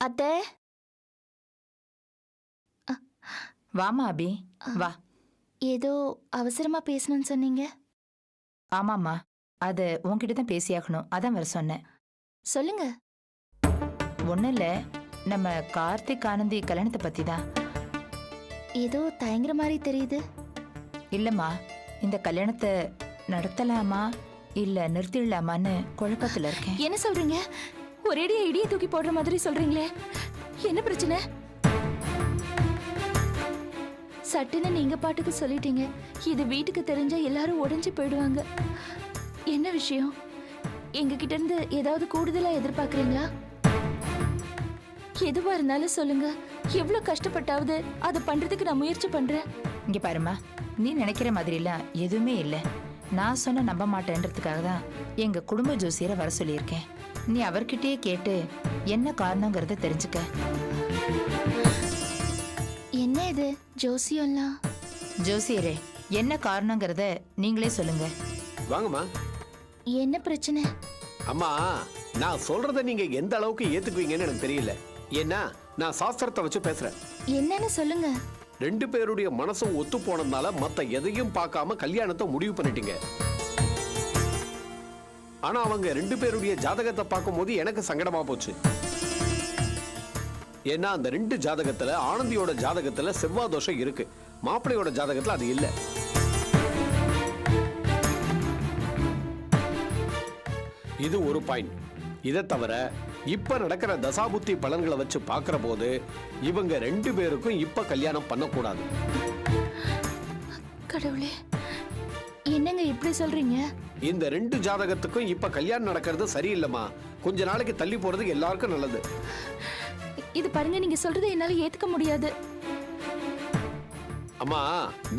அத்தை. வாமா அபி, வா. ஏதோ அவசரமா பேசணும்னு சொன்னீங்க. ஆமாம்மா, அது உன்கிட்ட தான் பேசியாகணும், அதான் வர சொன்னேன். சொல்லுங்க. ஒன்றும் இல்லை, நம்ம கார்த்திக் ஆனந்தி கல்யாணத்தை பற்றி தான். ஏதோ தயங்குற மாதிரி தெரியுது. இல்லைம்மா, இந்த கல்யாணத்தை நடத்தலாமா இல்லை நிறுத்திடலாமான்னு குழப்பத்தில் இருக்கேன். என்ன சொல்றீங்க? ஒரேடியா இடியை தூக்கி போடுற மாதிரி சொல்றீங்களே, என்ன பிரச்சனை? சட்டுன்னு நீங்க பாட்டுக்கு சொல்லிட்டீங்க. இது வீட்டுக்கு தெரிஞ்சா எல்லாரும் உடைஞ்சு போயிடுவாங்க. என்ன விஷயம்? எங்க கிட்ட இருந்து ஏதாவது கூடுதலா எதிர்பார்க்கறீங்களா? எதுவா இருந்தாலும் சொல்லுங்க. எவ்வளவு கஷ்டப்பட்டாவது அதை பண்றதுக்கு நான் முயற்சி பண்றேன். இங்க பாருமா, நீ நினைக்கிற மாதிரிலாம் எதுவுமே இல்லை. நான் சொன்ன நம்ப மாட்டேன்றதுக்காக தான் எங்க குடும்ப ஜோசியரை வர சொல்லியிருக்கேன். நீ அவர்கிட்டயே கேட்டு என்ன காரணங்கிறத தெரிஞ்சுக்க. என்ன இது ஜோசியம்லாம்? ஜோசியரே, என்ன காரணங்கிறத நீங்களே சொல்லுங்க. வாங்கம்மா. என்ன பிரச்சனை? அம்மா, நான் சொல்றத நீங்க எந்த அளவுக்கு ஏத்துக்குவீங்கன்னு எனக்கு தெரியல. ஏன்னா நான் சாஸ்திரத்தை வச்சு பேசுறேன். என்னன்னு சொல்லுங்க. ரெண்டு பேருடைய மனசும் ஒத்து போனதுனால மத்த எதையும் பார்க்காம கல்யாணத்தை முடிவு பண்ணிட்டீங்க. ஆனா அவங்க ரெண்டு பேருடைய ஜாதகத்தை பார்க்கும் போது எனக்கு சங்கடமா போச்சு. ஏன்னா அந்த ரெண்டு ஜாதகத்துல ஆனந்தியோட ஜாதகத்துல செவ்வாய் தோஷம் இருக்கு, மாப்பிள்ளையோட ஜாதகத்துல அது இல்ல. இது ஒரு பாயிண்ட். இதை தவிர இப்ப நடக்கிற தசாபுத்தி பலன்களை வச்சு பாக்குற போது இவங்க ரெண்டு பேருக்கும் இப்ப கல்யாணம் பண்ணக்கூடாது. கடவுளே, என்னங்க இப்படி சொல்றீங்க? இந்த ரெண்டு ஜாதகத்துக்கும் இப்ப கல்யாணம் நடக்கிறது சரியில்லைமா. கொஞ்ச நாளைக்கு தள்ளி போறது எல்லாருக்கும் நல்லது. இது பாருங்க, நீங்க சொல்றதை என்னால ஏத்துக்க முடியாது. அம்மா,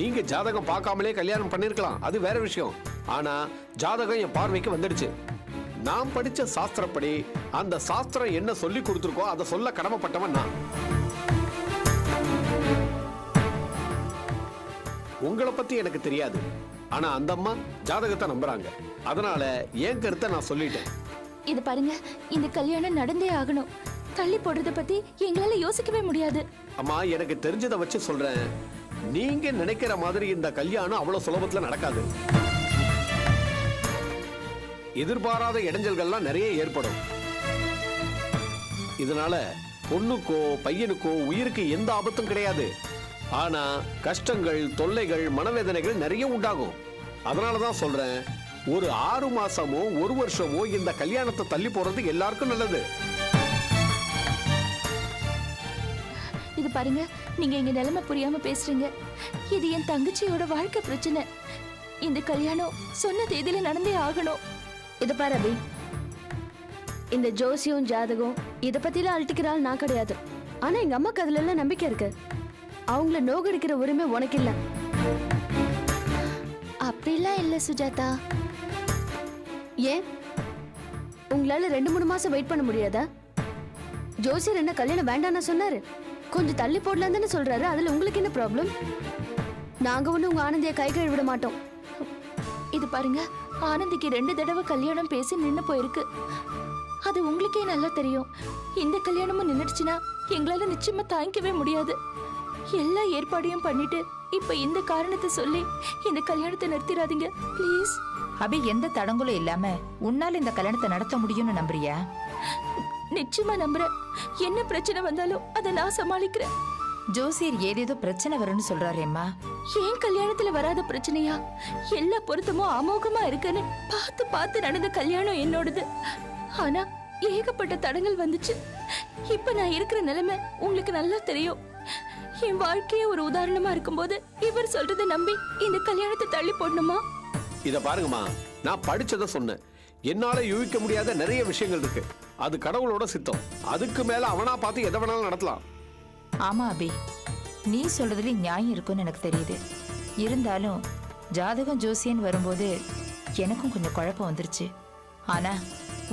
நீங்க ஜாதகம் பார்க்காமலே கல்யாணம் பண்ணிருக்கலாம், அது வேற விஷயம். ஆனா ஜாதகம் என் பார்வைக்கு வந்துடுச்சு. நான் படிச்ச சாஸ்திரப்படி அந்த சாஸ்திரம் என்ன சொல்லி கொடுத்துருக்கோ அதை சொல்ல கடமைப்பட்டவன் நான். உங்களை பத்தி எனக்கு தெரியாது, ஆனா அந்த அம்மா ஜாதகத்தை நம்புறாங்க. அதனால என் கருத்தை நான் சொல்லிட்டேன். இது பாருங்க, இந்த கல்யாணம் நடந்தே ஆகணும். தள்ளி போடுறத பத்தி எங்களால யோசிக்கவே முடியாது. அம்மா, எனக்கு தெரிஞ்சதை வச்சு சொல்றேன். நீங்க நினைக்கிற மாதிரி இந்த கல்யாணம் அவ்வளவு சுலபத்துல நடக்காது. எதிர்பாராத இடைஞ்சல்கள்லாம் நிறைய ஏற்படும். இதனால பொண்ணுக்கோ பையனுக்கோ உயிருக்கு எந்த ஆபத்தும் கிடையாது. ஆனா கஷ்டங்கள், தொல்லைகள், மனவேதனைகள் நிறைய உண்டாகும். அதனாலதான் சொல்றேன், ஒரு 6 மாசமோ 1 வருஷமோ இந்த கல்யாணத்தை தள்ளி போறது எல்லாருக்கும் நல்லது. இது பாருங்க, நீங்க எங்க நிலைமை புரியாம பேசுறீங்க. இது என் தங்கச்சியோட வாழ்க்கை பிரச்சனை. இந்த கல்யாணம் சொன்ன தேதியில நடந்தே ஆகணும். இது பாரு அபி, இந்த ஜோசியம் ஜாதகம் இத பத்திலாம் அழட்டிக்கிறாள் நான் கிடையாது. ஆனா எங்க அம்மாக்கு அதுல எல்லாம் நம்பிக்கை இருக்கு. அவங்கள நோகடிக்கிற உரிமை உனக்கு இல்ல. அப்படிலாம் இல்ல சுஜாதா. ஏன் உங்களால 2-3 மாசம் வெயிட் பண்ண முடியாதா? ஜோசியர் என்ன கல்யாணம் வேண்டாம்னு சொன்னாரு? கொஞ்சம் தள்ளி போடலாம் தானே சொல்றாரு. அதுல உங்களுக்கு என்ன ப்ராப்ளம்? நாங்க ஒண்ணு உங்க ஆனந்திய கை கழுவி விட மாட்டோம். இது பாருங்க, ஆனந்திக்கு 2 தடவை கல்யாணம் பேசி நின்னு போயிருக்கு. அது உங்களுக்கே நல்லா தெரியும். இந்த கல்யாணமும் நின்னுடுச்சுன்னா எங்களால நிச்சயமா தாங்கிக்கவே முடியாது. எல்லா ஏற்பாடையும் பண்ணிட்டு இப்ப இந்த காரணத்தை சொல்லி இந்த கல்யாணத்தை நிறுத்திடாதீங்க ப்ளீஸ். அபி, எந்த தடங்களும் இல்லாம உன்னால இந்த கல்யாணத்தை நடத்த முடியும்னு நம்புறியா? நிச்சயமா நம்புறேன். என்ன பிரச்சனை வந்தாலும் அதை நான் சமாளிக்கிறேன். ஜோசியர் ஏதேதோ பிரச்சனை வரும்னு சொல்றாரேம்மா. ஏன் கல்யாணத்துல வராத பிரச்சனையா? எல்லா பொருத்தமும் அமோகமா இருக்குன்னு பார்த்து பார்த்து நடந்த கல்யாணம் என்னோடது. ஆனா ஏகப்பட்ட தடங்கள் வந்துச்சு. இப்ப நான் இருக்கிற நிலைமை உங்களுக்கு நல்லா தெரியும். என் வாழ்க்கையே ஒரு உதாரணமா இருக்கும்போது இவர் சொல்றதை நம்பி இந்த கல்யாணத்தை தள்ளி போடணுமா? இத பாருங்கம்மா, நான் படிச்சதை சொன்னேன். என்னால யூகிக்க முடியாத நிறைய விஷயங்கள் இருக்கு. அது கடவுளோட சித்தம். அதுக்கு மேல அவனா பார்த்து எதை வேணாலும் நடத்தலாம். ஆமா அபி, நீ சொல்றதுல நியாயம் இருக்குன்னு எனக்கு தெரியுது. இருந்தாலும் ஜாதகம் ஜோசியன் வரும்போது எனக்கும் கொஞ்சம் குழப்பம் வந்துருச்சு. ஆனா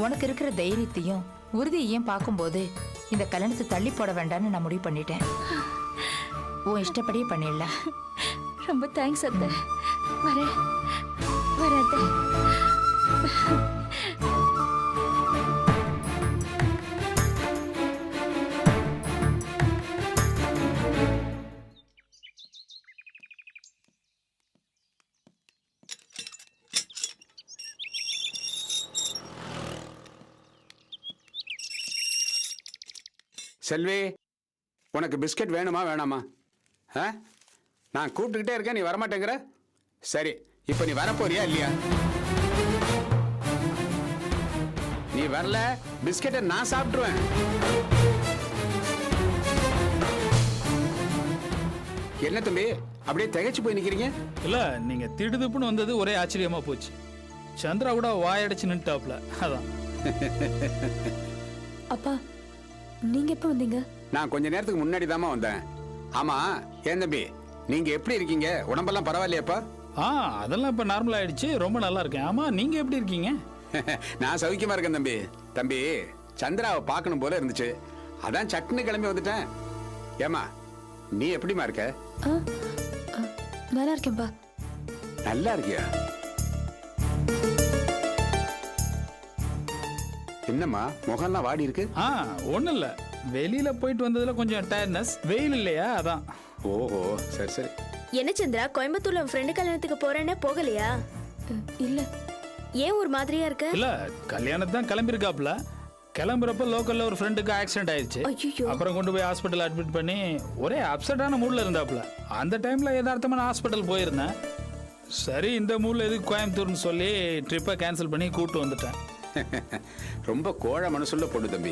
உனக்கு இருக்கிற தைரியத்தையும் உறுதியையும் பார்க்கும்போது இந்த கல்யாணத்தை தள்ளி போட வேண்டாம்னு நான் முடிவு பண்ணிட்டேன். உன் இஷ்டப்படியே பண்ணிடலாம். ரொம்ப தேங்க்ஸ் அத்தை. வரேன் அத்தை. செல்வி, உனக்கு பிஸ்கட் வேணுமா வேணாமா? ஆ, நான் கூப்பிட்டுக்கிட்டே இருக்கேன், நீ வரமாட்டேங்கிற. சரி, இப்போ நீ வரப்போறியா இல்லையா? நீ வரல, பிஸ்கட்டை நான் சாப்பிட்டுருவேன். என்ன தம்பி அப்படியே திகைச்சு போய் நிக்கிறீங்க? இல்ல நீங்க திடுதுப்புன்னு வந்தது ஒரே ஆச்சரியமா போச்சு. சந்திரா கூட வாயடைச்சு நின்ட்டாப்ல, அதான். அப்பா நீங்க எப்ப வந்தீங்க? நான் கொஞ்ச நேரத்துக்கு முன்னாடி தாமா வந்தேன். ஆமா, ஏன் தம்பி நீங்க எப்படி இருக்கீங்க? உடம்பெல்லாம் பரவாயில்லையாப்பா? அதெல்லாம் இப்ப நார்மல் ஆயிடுச்சு, ரொம்ப நல்லா இருக்கேன். ஆமா, நீங்க எப்படி இருக்கீங்க? நான் சௌக்கியமா இருக்கேன் தம்பி. தம்பி, சந்திராவை பார்க்கணும் போல இருந்துச்சு, அதான் சட்டுன்னு கிளம்பி வந்துட்டேன். ஏமா, நீ எப்படிமா இருக்க? நல்லா இருக்கேன்பா. நல்லா இருக்கியா? என்னம்மா முகம்லாம் வாடி இருக்கு? ஒண்ணும் இல்ல, வெளியில போயிட்டு வந்ததுல கொஞ்சம் டயர்ட்னஸ், வெயில் இல்லையா அதான். ஓஹோ, சரி சரி. என்ன சந்திரா, கோயம்புத்தூர்ல உன் ஃப்ரெண்டு கல்யாணத்துக்கு போறேன்னு போகலையா? இல்ல. ஏன் ஒரு மாதிரியா இருக்க? இல்ல, கல்யாணத்துக்கு தான் கிளம்பிருக்காப்ல. கிளம்புறப்ப லோக்கல்ல ஒரு ஃப்ரெண்டுக்கு ஆக்சிடென்ட் ஆயிடுச்சு. ஐயோ. அப்புறம் கொண்டு போய் ஹாஸ்பிட்டல் அட்மிட் பண்ணி ஒரே அப்செட்டான மூட்ல இருந்தாப்ல. அந்த டைம்ல யதார்த்தமா நான் ஹாஸ்பிட்டல் போயிருந்தேன். சரி, இந்த மூட்ல எதுக்கு கோயம்புத்தூர்னு சொல்லி ட்ரிப்பை கேன்சல் பண்ணி கூப்பிட்டு வந்துட்டேன். ரொம்ப கோழ மனசுள்ள பொண்ணு தம்பி.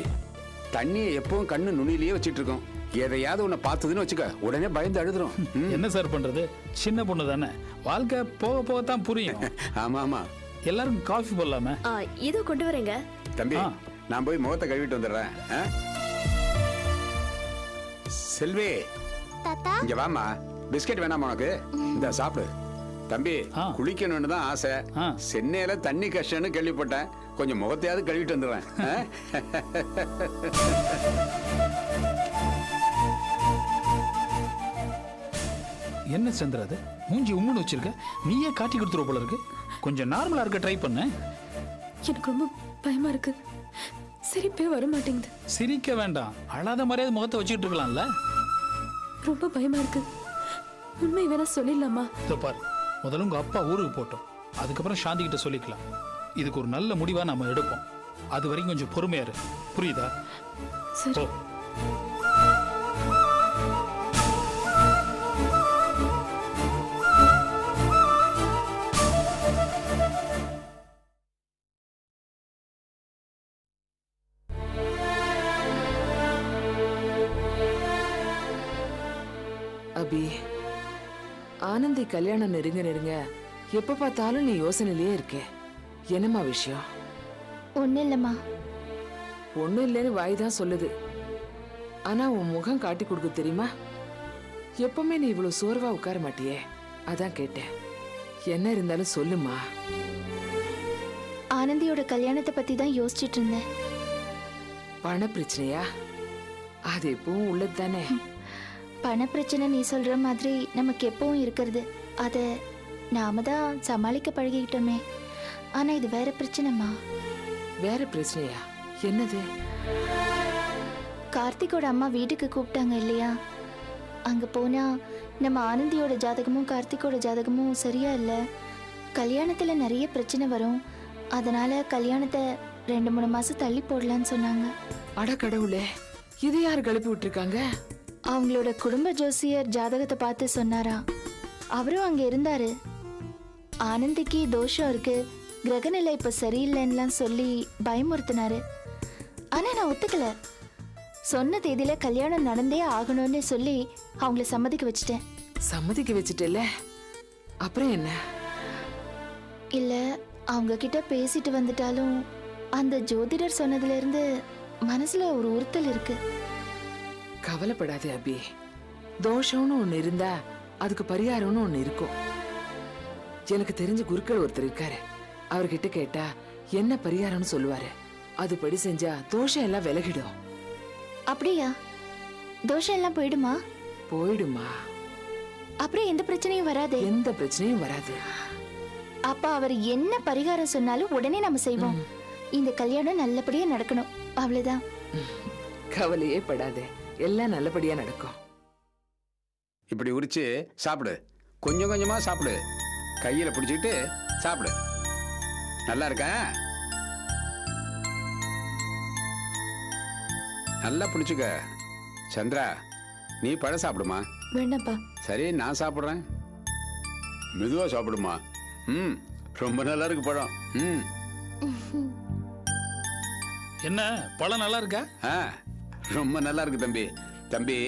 தண்ணியை எப்பவும் கண்ணு நுனியிலேயே வச்சிட்டு இருக்கோம். எதையாவது உன்னை பார்த்ததுன்னு வச்சுக்க, உடனே பயந்து அழுதுரும். என்ன சார் பண்றது, சின்ன பொண்ணு தானே, வாழ்க்கை போக போகத்தான் புரியும். ஆமா ஆமா. எல்லாருக்கும் காஃபி போடலாமே? இதோ கொண்டு வரேங்க. தம்பி, நான் போய் முகத்தை கழுவிட்டு வந்துடுறேன். செல்வி, இங்க வாமா. பிஸ்கட் வேணாமா உனக்கு? இந்த சாப்பிடு. தம்பி, குளிக்கணும்னு தான் ஆசை. சென்னையில தண்ணி கஷ்டம்னு கேள்விப்பட்டேன், கொஞ்சம் முகத்தையாவது கழுவிட்டு வந்துடுறேன். என்ன சந்திரா, அது மூஞ்சி உம்முன்னு வச்சிருக்க, நீயே காட்டி கொடுத்துருவ போல இருக்கு. கொஞ்சம் நார்மலா இருக்க ட்ரை பண்ண. எனக்கு ரொம்ப பயமா இருக்கு, சிரிப்பே வர மாட்டேங்குது. சிரிக்க வேண்டாம், அழாத மாதிரியாவது முகத்தை வச்சுக்கிட்டு இருக்கலாம்ல. ரொம்ப பயமா இருக்கு, உண்மை வேணா சொல்லிடலாமா? இதோ பாரு, முதல்ல உங்க அப்பா ஊருக்கு போட்டோம், அதுக்கப்புறம் சாந்தி கிட்ட சொல்லிக்கலாம். இதுக்கு ஒரு நல்ல முடிவா நம்ம எடுப்போம். அது வரைக்கும் கொஞ்சம் பொறுமையா இரு, புரியுதா? சரி. அபி, ஆனந்தி கல்யாணம் நெருங்க நெருங்க எப்ப பார்த்தாலும் நீ யோசனையிலேயே இருக்கே. என்னம்மா விஷயம்? ஒன்னும் இல்லம்மா. ஒண்ணும் இல்லைன்னு வாய் தான் சொல்லுது, ஆனா உன் முகம் காட்டி கொடுக்க தெரியுமா? எப்பவுமே நீ இவ்வளவு சோர்வா உட்கார மாட்டியே, அதான் கேட்டேன். என்ன இருந்தாலும் சொல்லுமா. ஆனந்தியோட கல்யாணத்தை பத்தி தான் யோசிச்சுட்டு இருந்தேன். பண பிரச்சனையா? அது எப்பவும் உள்ளது தானே. பண பிரச்சனை நீ சொல்ற மாதிரி நமக்கு எப்பவும் இருக்கிறது, அதை நாம தான் சமாளிக்க பழகிக்கிட்டோமே. ஆனா இது வேற பிரச்சனைமா. வேற பிரச்சனையா? என்னது? கார்த்திகோட அம்மா வீட்டுக்கு கூப்பிட்டாங்க இல்லையா, அங்க போனா நம்ம ஆனந்தியோட ஜாதகமும் கார்த்திகோட ஜாதகமும் சரியா இல்ல, கல்யாணத்துல நிறைய பிரச்சனை வரும், அதனால கல்யாணத்தை 2-3 மாசம் தள்ளி போடலான்னு சொன்னாங்க. அட கடவுளே, இது யாரு கிளப்பி விட்டுருக்காங்க? அவங்களோட குடும்ப ஜோசியர் ஜாதகத்தை பார்த்து சொன்னாரா, அவரும் அங்க இருந்தாரு. ஆனந்திக்கு தோஷம் இருக்கு, கிரகநிலை இப்ப சரியில்லைன்னுலாம் சொல்லி பயமுறுத்தினாரு. ஆனா நான் ஒத்துக்கல, சொன்ன தேதியில கல்யாணம் நடந்தே ஆகணும்னு சொல்லி அவங்கள சம்மதிக்க வச்சுட்டேன். சம்மதிக்க வச்சுட்டேல்ல, அப்புறம் என்ன? இல்ல, அவங்க கிட்ட பேசிட்டு வந்துட்டாலும் அந்த ஜோதிடர் சொன்னதுல இருந்து மனசுல ஒரு உறுத்தல் இருக்கு. கவலைப்படாதே அபி, தோஷம்னு ஒண்ணு இருந்தா அதுக்கு பரிகாரம்னு ஒண்ணு இருக்கும். எனக்கு தெரிஞ்ச குருக்கள் ஒருத்தர் இருக்காரு, அவர்கிட்ட கேட்டா என்ன பரிகாரம்னு சொல்லுவாரு. அதுபடி செஞ்சா தோஷம் எல்லாம் விலகிடும். அப்படியா? தோஷம் எல்லாம் போயிடுமா? போயிடுமா. அப்புறம் எந்த பிரச்சனையும் வராது? எந்த பிரச்சனையும் வராது. அப்ப அவர் என்ன பரிகாரம் சொன்னாலும் உடனே நம்ம செய்வோம். இந்த கல்யாணம் நல்லபடியா நடக்கணும், அவ்வளவுதான். கவலையே படாதே, எல்லாம் நல்லபடியா நடக்கும். இப்படி உரிச்சு சாப்பிடு, கொஞ்சம் கொஞ்சமா சாப்பிடு, கையில பிடிச்சிக்கிட்டு சாப்பிடு. நல்லா இருக்க? நல்லா பிடிச்சுக்க. சந்திரா, நீ பழம் சாப்பிடுமா. வேண்டாம்ப்பா. சரி, நான் சாப்பிட்றேன். மெதுவா சாப்பிடுமா. ம், ரொம்ப நல்லா இருக்கு பழம். ம். என்ன பழம் நல்லா இருக்கா? ஆ, ரொம்ப நல்லா இருக்கு தம்பி. தம்பி,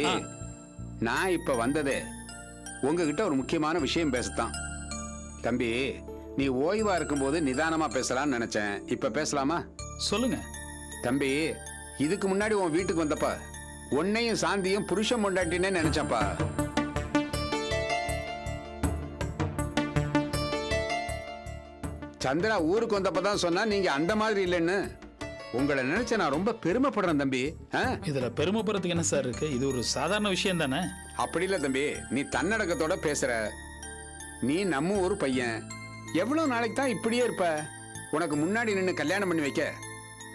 நான் இப்ப வந்ததே உங்ககிட்ட ஒரு முக்கியமான விஷயம் பேசத்தான். தம்பி, நீ ஓய்வா இருக்கும்போது நிதானமா பேசலாம்னு நினைச்சேன். இப்ப பேசலாமா? சொல்லுங்க. தம்பி, இதுக்கு முன்னாடி உன் வீட்டுக்கு வந்தப்ப உன்னையும் சாந்தியும் புருஷன் பொண்டாட்டினே நினைச்சப்பா. சந்திரா ஊருக்கு வந்தப்பதான் சொன்னா நீங்க அந்த மாதிரி இல்லைன்னு. உங்களை நினைச்ச நான் ரொம்ப பெருமைப்படுறேன் தம்பி. இதுல பெருமைப்படுறதுக்கு என்ன சார் இருக்கு? இது ஒரு சாதாரண விஷயம் தானே. அப்படி இல்ல தம்பி, நீ தன்னடக்கத்தோட பேசுற. நீ நம்ம ஊர் பையன். எவ்வளவு நாளைக்கு தான் இப்படியே இருப்ப? உனக்கு முன்னாடி நின்று கல்யாணம் பண்ணி வைக்க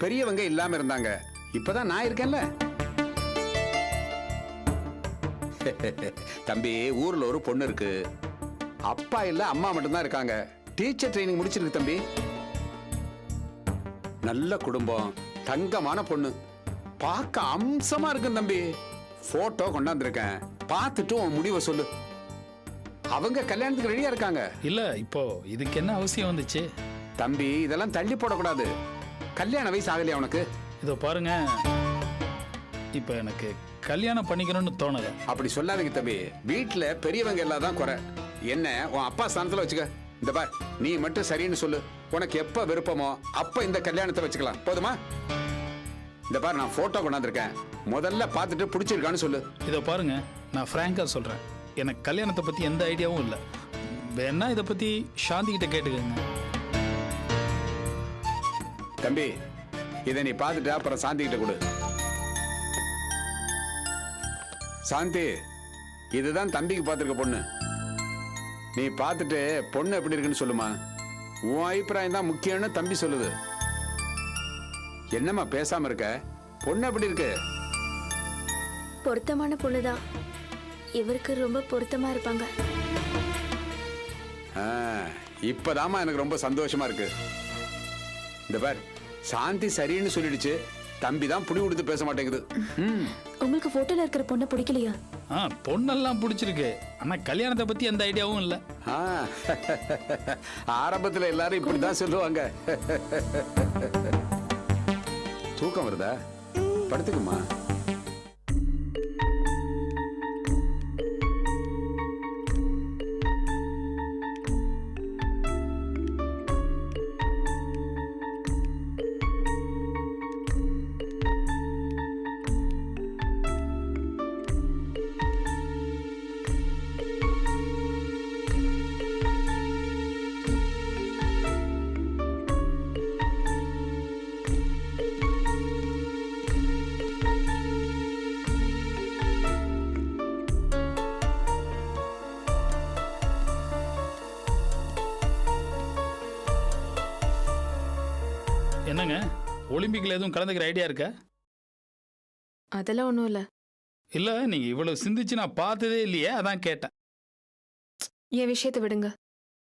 பெரியவங்க இல்லாம இருந்தாங்க. இப்பதான் நான் இருக்கேன்ல. தம்பி, ஊர்ல ஒரு பொண்ணு இருக்கு. அப்பா இல்ல, அம்மா மட்டும்தான் இருக்காங்க. டீச்சர் ட்ரைனிங் முடிச்சிருக்கு தம்பி. நல்ல குடும்பம், தங்கமான பொண்ணு, பார்க்க அம்சமா இருக்கு தம்பி. போட்டோ கொண்டாந்துருக்கேன், பார்த்துட்டு உன் முடிவை சொல்லு. அவங்க கல்யாணத்துக்கு ரெடியா இருக்காங்க. இல்ல, இப்போ இதுக்கு என்ன அவசியம் வந்துச்சு? தம்பி, இதெல்லாம் தள்ளி போடக்கூடாது. கல்யாண வயசு ஆகலையா உனக்கு? இதோ பாருங்க, இப்ப எனக்கு கல்யாணம் பண்ணிக்கணும்னு தோணல. அப்படி சொல்லாதீங்க தம்பி. வீட்டுல பெரியவங்க எல்லாம் தான் குறை. என்ன உன் அப்பா ஸ்தானத்துல வச்சுக்க. இந்த பார், நீ மட்டும் சரின்னு சொல்லு. உனக்கு எப்ப விருப்பமோ அப்ப இந்த கல்யாணத்தை வச்சுக்கலாம். போதுமா? இந்த பார், நான் போட்டோ கொண்டாந்துருக்கேன். முதல்ல பார்த்துட்டு பிடிச்சிருக்கான்னு சொல்லு. இதோ பாருங்க, நான் பிராங்கா சொல்றேன், எனக்கு கல்யாணத்தை பத்தி எந்த ஐடியாவும் இல்லை. வேணா இதை பத்தி சாந்தி கிட்ட கேட்டுக்கங்க. தம்பி, இதை நீ பார்த்துட்டு அப்புறம் சாந்தி கிட்ட கொடு. சாந்தி, இதுதான் தம்பிக்கு பார்த்துருக்க பொண்ணு. நீ பார்த்துட்டு பொண்ணு எப்படி இருக்குன்னு சொல்லுமா. உன் அபிப்பிராயம் தான் முக்கியம்னு தம்பி சொல்லுது. என்னம்மா பேசாம இருக்க? பொண்ணு எப்படி இருக்கு? பொருத்தமான பொண்ணுதான். இவருக்கு ரொம்ப பொருத்தமா இருப்பாங்க. இப்பதாமா எனக்கு ரொம்ப சந்தோஷமா இருக்கு. இந்த பார், சாந்தி சரின்னு சொல்லிடுச்சு. தம்பி தான் புடி கொடுத்து பேச மாட்டேங்குது. உங்களுக்கு போட்டோல இருக்கிற பொண்ணை பிடிக்கலையா? பொண்ணெல்லாம் பிடிச்சிருக்கு, ஆனா கல்யாணத்தை பத்தி எந்த ஐடியாவும் இல்ல. ஆரம்பத்துல எல்லாரும் இப்படிதான் சொல்லுவாங்க. தூக்கம் வருதா? படுத்துக்குமா. என்னங்க, ஒலிம்பிக்ல எதுவும் கலந்துக்கிற ஐடியா இருக்கா? அதெல்லாம் ஒன்றும் இல்லை. இல்ல, நீங்க இவ்வளவு சிந்திச்சு நான் பார்த்ததே இல்லையே, அதான் கேட்டேன். என் விஷயத்தை விடுங்க.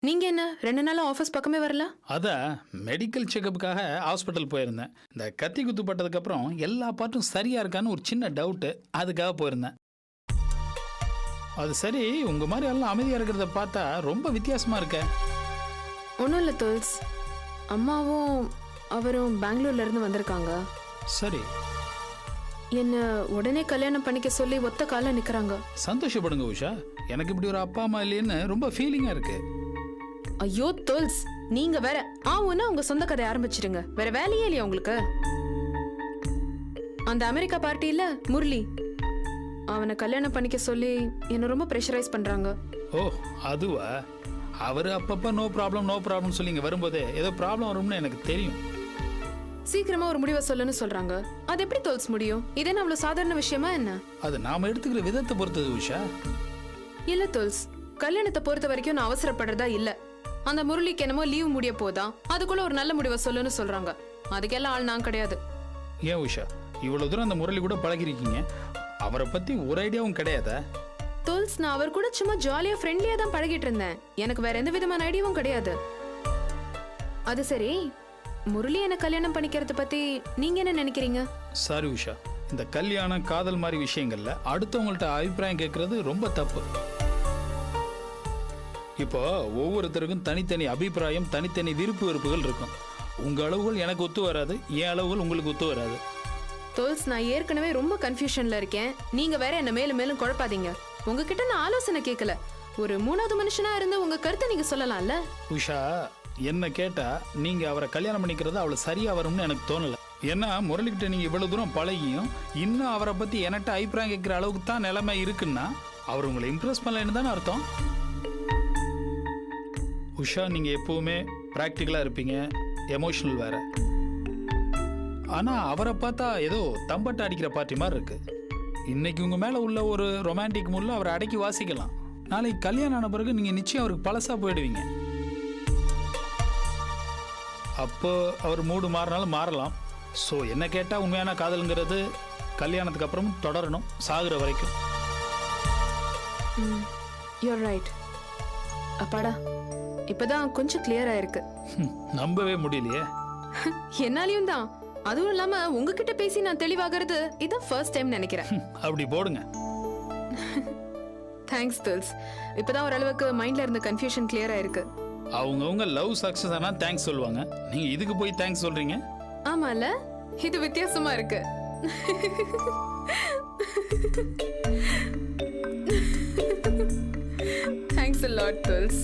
நீங்க என்ன 2 நாளா ஆஃபீஸ் பக்கமே வரல? அதான் மெடிக்கல் செக்கப்புக்காக ஹாஸ்பிட்டல் போயிருந்தேன். இந்த கத்தி குத்துப்பட்டதுக்கு அப்புறம் எல்லா பார்ட்டும் சரியா இருக்கான்னு ஒரு சின்ன டவுட்டு, அதுக்காக போயிருந்தேன். அது சரி, உங்க மாதிரி எல்லாம் அமைதியா இருக்கிறத பார்த்தா ரொம்ப வித்தியாசமா இருக்க. ஒன்றும் இல்லை துல்ஸ், அம்மாவும் அவரும் பெங்களூர்ல இருந்து வந்திருக்காங்க. சரி, என்ன உடனே கல்யாணம் பண்ணிக்க சொல்லி ஒத்த கால நிக்கிறாங்க. சந்தோஷப்படுங்க உஷா, எனக்கு இப்படி ஒரு அப்பா அம்மா இல்லைன்னு ரொம்ப ஃபீலிங்கா இருக்கு. ஐயோ துல்ஸ், நீங்க வேற ஆவுன்னா உங்க சொந்த கதை ஆரம்பிச்சிடுங்க. வேற வேலையே இல்லையா உங்களுக்கு? அந்த அமெரிக்கா பார்ட்டியில முரளி, அவனை கல்யாணம் பண்ணிக்க சொல்லி என்ன ரொம்ப ப்ரெஷரைஸ் பண்றாங்க. ஓ, அதுவா? அவரு அப்பப்ப நோ ப்ராப்ளம் சொல்லி இங்க வரும்போதே ஏதோ ப்ராப்ளம் வரும்னு எனக்கு தெரியும். சீக்கிரமா ஒரு முடிவை சொல்லுன்னு சொல்றாங்க. அது எப்படி தோல்ஸ் முடியும்? இது என்ன அவ்வளவு சாதாரண விஷயமா என்ன? அது நாம எடுத்துக்கிற விதத்தை பொறுத்தது உஷா. இல்ல தோல்ஸ், கல்யாணத்தை பொறுத்த வரைக்கும் நான் அவசரப்படுறதா இல்ல. அந்த முரளிக்கு என்னமோ லீவ் முடிய போதா, அதுக்குள்ள ஒரு நல்ல முடிவை சொல்லுன்னு சொல்றாங்க. அதுக்கெல்லாம் ஆள் நான் கிடையாது. ஏன் உஷா, இவ்வளவு தூரம் அந்த முரளி கூட பழகிருக்கீங்க, அவரை பத்தி ஒரு ஐடியாவும் கிடையாதா? தோல்ஸ், நான் அவர் கூட சும்மா ஜாலியா ஃப்ரெண்ட்லியா தான் பழகிட்டு இருந்தேன். எனக்கு வேற எந்த விதமான ஐடியாவும் கிடையாது. அது சரி, முரளி என்ன கல்யாணம் பண்ணிக்கிறத பத்தி நீங்க என்ன நினைக்கிறீங்க? சாரி உஷா, இந்த கல்யாணம் காதல் மாதிரி விஷயங்கள்ல அடுத்தவங்கள்ட்ட அபிப்பிராயம் கேட்கறது ரொம்ப தப்பு. இப்போ ஒவ்வொருத்தருக்கும் தனித்தனி அபிப்பிராயம், தனித்தனி விருப்பு வெறுப்புகள் இருக்கும். உங்க அளவுகள் எனக்கு ஒத்து வராது, என் அளவுகள் உங்களுக்கு ஒத்து வராது. தோல்ஸ், நான் ஏற்கனவே ரொம்ப கன்ஃபியூஷன்ல இருக்கேன். நீங்க வேற என்ன மேலும் மேலும் குழப்பாதீங்க. உங்ககிட்ட நான் ஆலோசனை கேட்கல, ஒரு மூணாவது மனுஷனா இருந்து உங்க கருத்தை நீங்க சொல்லலாம்ல. உஷா, என்ன கேட்டா நீங்க அவரை கல்யாணம் பண்ணிக்கிறது அவ்வளவு சரியா வரும்னு எனக்கு தோணல. ஏன்னா முரளிக்கிட்ட நீங்க இவ்வளவு தூரம் பழகியும் இன்னும் அவரை பத்தி என்கிட்ட அபிப்பிராயம் கேட்கிற அளவுக்கு தான் நிலைமை இருக்குன்னா அவர் உங்களை இம்ப்ரெஸ் பண்ணலன்னு தானே அர்த்தம். உஷா, நீங்க எப்பவுமே பிராக்டிக்கலா இருப்பீங்க, எமோஷனல் வேற. ஆனா அவரை பார்த்தா ஏதோ தம்பட்ட அடிக்கிற பார்ட்டி மாதிரி இருக்கு. இன்னைக்கு உங்க மேல உள்ள ஒரு ரொமான்டிக் மூட்ல அவரை அடக்கி வாசிக்கலாம். நாளைக்கு கல்யாணம் ஆன பிறகு நீங்க நிச்சயம் அவருக்கு பழசா போயிடுவீங்க. அப்போ அவர் மூடு மாறினாலும் மாறலாம். ஸோ என்ன கேட்டால் உண்மையான காதலுங்கிறது கல்யாணத்துக்கு அப்புறம் தொடரணும், சாகுற வரைக்கும். You're right. அப்பாடா, இப்பதான் கொஞ்சம் கிளியரா இருக்கு. நம்பவே முடியலையே. என்னாலையும் தான். அதுவும் இல்லாம உங்ககிட்ட பேசி நான் தெளிவாகிறது இதான் ஃபர்ஸ்ட் டைம் நினைக்கிறேன். அப்படி போடுங்க. தேங்க்ஸ் தோல்ஸ். இப்பதான் ஓரளவுக்கு மைண்ட்ல இருந்த கன்ஃபியூஷன் கிளியரா இருக்கு. அவங்கவுங்க லவ் சக்சஸ் ஆனா தேங்க்ஸ் சொல்லுவாங்க, நீங்க இதுக்கு போய் தேங்க்ஸ் சொல்றீங்க. ஆமால, இது வித்தியாசமா இருக்கு. Thanks a lot தோல்ஸ்.